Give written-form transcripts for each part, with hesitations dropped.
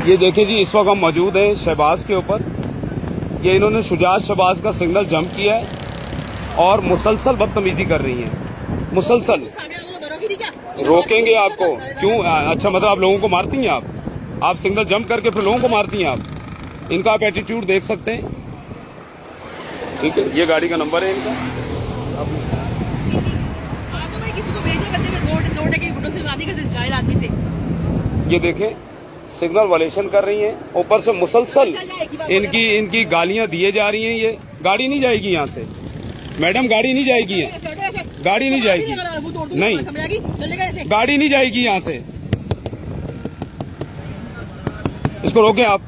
ये देखिए जी, इस वक्त हम मौजूद हैं शहबाज के ऊपर। ये इन्होंने शुजात शहबाज का सिग्नल जंप किया है और मुसलसल बदतमीजी कर रही हैं। मुसलसल रोकेंगे आपको क्यों? अच्छा, मतलब आप लोगों को मारती हैं? आप सिग्नल जंप करके फिर लोगों को मारती हैं आप? इनका आप एटीट्यूड देख सकते हैं। ठीक है, ये गाड़ी का नंबर है इनका। ये देखें, सिग्नल वायलेशन कर रही हैं, ऊपर से मुसलसल इनकी गालियां दिए जा रही हैं। ये गाड़ी नहीं जाएगी यहाँ से मैडम, गाड़ी नहीं जाएगी, गाड़ी नहीं जाएगी, नहीं गाड़ी नहीं जाएगी यहाँ से। इसको रोकें आप।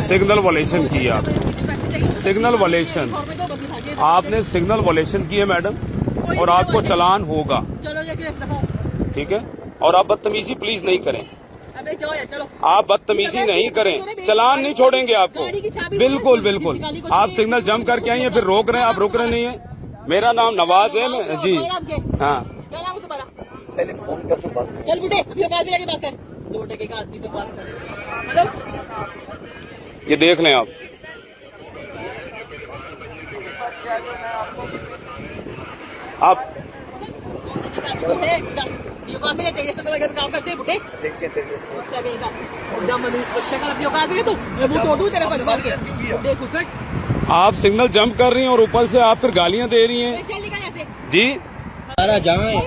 सिग्नल वायलेशन किया आपने, सिग्नल वायलेशन, आपने सिग्नल वायलेशन किए मैडम, और आपको चालान होगा। ठीक है, और आप बदतमीजी प्लीज नहीं करें। आप बदतमीजी नहीं करें, चालान नहीं छोड़ेंगे आपको। बिल्कुल बिल्कुल, आप सिग्नल जंप करके आई हैं, फिर रोक रहे हैं, आप रुक रहे नहीं है। मेरा नाम नवाज है जी। हाँ, पहले फोन कर से बात चल बुढ़े, अभी औकात में जाके बात कर। 2 टके का आदमी तो पास करे। हेलो, ये देख लें आप। औकात में तेरे से तो काम करते हैं बुढ़े। देखते तेरे आप सिग्नल जंप कर रही हैं और ऊपर से आप फिर गालियां दे रही हैं जी।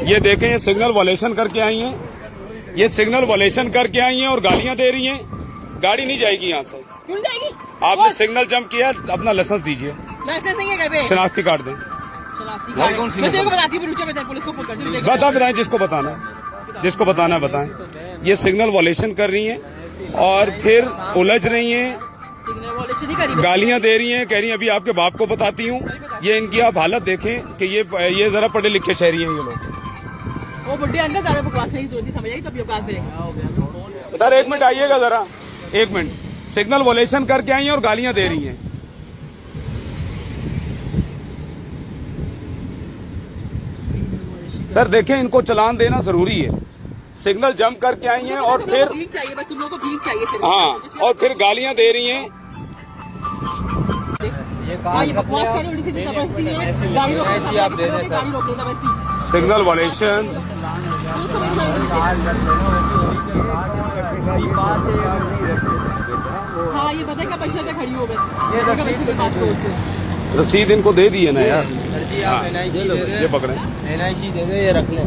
ये देखें, ये सिग्नल वायलेशन करके आई हैं, ये सिग्नल वायलेशन करके आई हैं और गालियां दे रही हैं। गाड़ी नहीं जाएगी यहाँ से। क्यों जाएगी? आपने सिग्नल जंप किया, अपना लाइसेंस दीजिए। लाइसेंस नहीं है घर पे। शनाख्ती कार्ड दें। मैं तेरे को बताती हूँ, पुलिस को फोन कर दूँ। बताएं जिसको बताना है, जिसको बताना है बताएं। ये सिग्नल वायलेशन कर रही हैं और फिर उलझ रही हैं, गालियां दे रही हैं, कह रही हैं अभी आपके बाप को बताती हूँ। ये इनकी आप हालत देखें कि ये जरा पढ़े लिखे शहरी हैं ये लोग। वो बुढ़े अंदर ज्यादा बकवास नहीं जरूरत समझ आई, तब औकात में। सर 1 मिनट आइएगा जरा, 1 मिनट। सिग्नल वायलेशन करके आई हैं और गालियां दे रही हैं। सर देखें, इनको चालान देना जरूरी है। सिग्नल जंप करके आई हैं और फिर चाहिए, बस तुम लोगों को भीख चाहिए सिर्फ। हाँ, और फिर गालियां दे रही हैं। ये बकवास कर रही है, उल्टी-सीधी जबरदस्ती है। गाड़ी रोके, गाड़ी रोके जबरदस्ती। Signal violation. हाँ, ये पता है क्या पैसे पे खड़ी हो गई। रसीद इनको दे दी है ना यार। हाँ, ये पकड़े, NIC दे दे, ये रख लें।